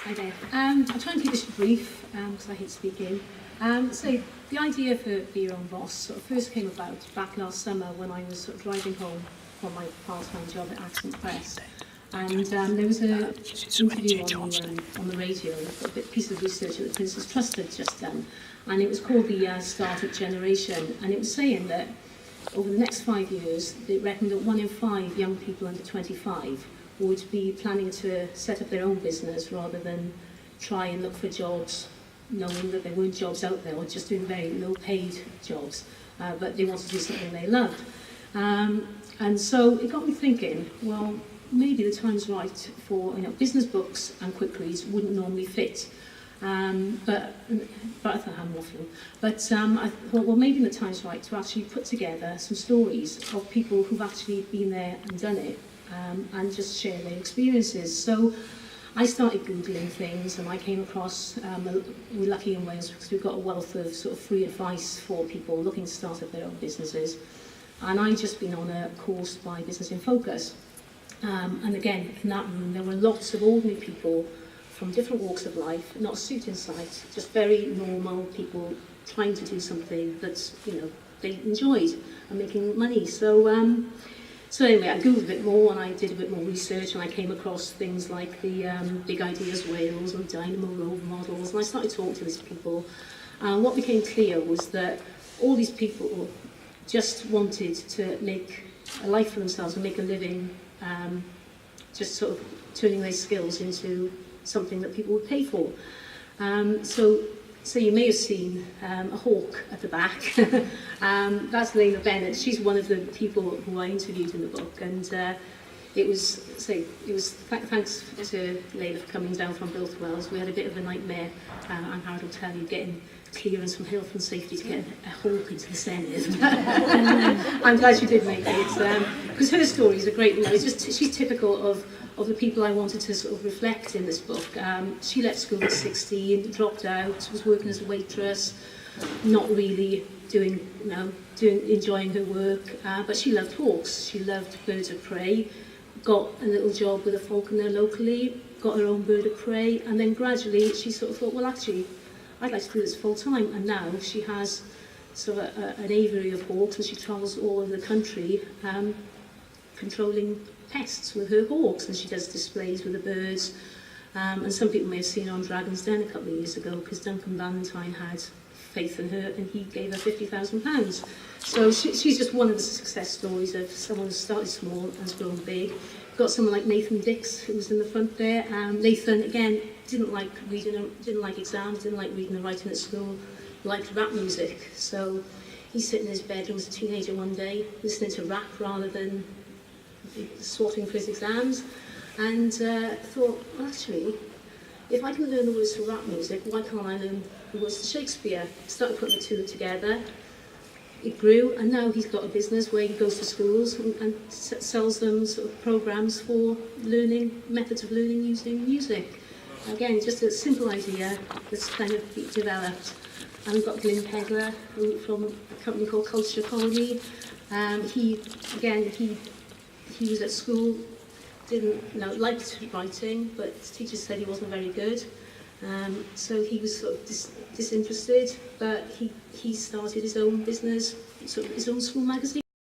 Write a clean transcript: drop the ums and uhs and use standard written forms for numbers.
Hi there. I'll try and keep this brief because I hate speaking. So the idea for Be Your Own Boss sort of first came about back last summer when I was sort of driving home from my part-time job at Accent Press. And there was an interview on the radio, a piece of research that the Prince's Trust had just done, and it was called the Startup Generation, and it was saying that over the next 5 years, they reckoned that 1 in 5 young people under 25 would be planning to set up their own business rather than try and look for jobs, knowing that there weren't jobs out there, or just doing very low-paid jobs, but they wanted to do something they loved. And so it got me thinking, well, maybe the time's right for, business books and quick reads wouldn't normally fit. But I thought I'm waffling. But I thought, well, maybe the time's right to actually put together some stories of people who've actually been there and done it, and just share their experiences. So I started Googling things, and I came across, we're lucky in Wales because we've got a wealth of sort of free advice for people looking to start up their own businesses. And I'd just been on a course by Business in Focus. And again, in that room, there were lots of ordinary people from different walks of life, not a suit in sight, just very normal people trying to do something that, they enjoyed and making money. So anyway, I Googled a bit more and I did a bit more research, and I came across things like the Big Ideas Wales and Dynamo role models, and I started talking to these people. And what became clear was that all these people just wanted to make a life for themselves and make a living, just sort of turning their skills into something that people would pay for. So you may have seen a hawk at the back. That's Lena Bennett. She's one of the people who I interviewed in the book, and it was thanks to Layla for coming down from Built Wells. We had a bit of a nightmare, and Howard will tell you, getting clearance from Health and Safety to get a hawk into the Senedd. I'm glad she did make it, because her stories are great. She's typical of the people I wanted to sort of reflect in this book. She left school at 16, dropped out, was working as a waitress, not really enjoying her work, but she loved hawks, she loved birds of prey, got a little job with a falconer locally, got her own bird of prey, and then gradually she sort of thought, well, actually, I'd like to do this full time, and now she has sort of an aviary of hawks, and she travels all over the country, controlling pests with her hawks, and she does displays with the birds. And some people may have seen her on Dragon's Den a couple of years ago because Duncan Valentine had faith in her and he gave her £50,000. So she's just one of the success stories of someone who started small and has grown big. Got someone like Nathan Dix, who was in the front there. Nathan, again, didn't like reading, didn't like exams, didn't like reading and writing at school, liked rap music. So he's sitting in his bedroom as a teenager one day, listening to rap rather than swatting for his exams, and thought, well, actually, if I can learn the words for rap music, why can't I learn the words to Shakespeare? Started putting the two together. It grew, and now he's got a business where he goes to schools and sells them sort of programs for learning, methods of learning using music. Again, just a simple idea that's kind of developed. And we've got Glyn Pedler from a company called Culture Colony. He was at school, liked writing, but teachers said he wasn't very good. So he was sort of disinterested, but he started his own business, sort of his own school magazine.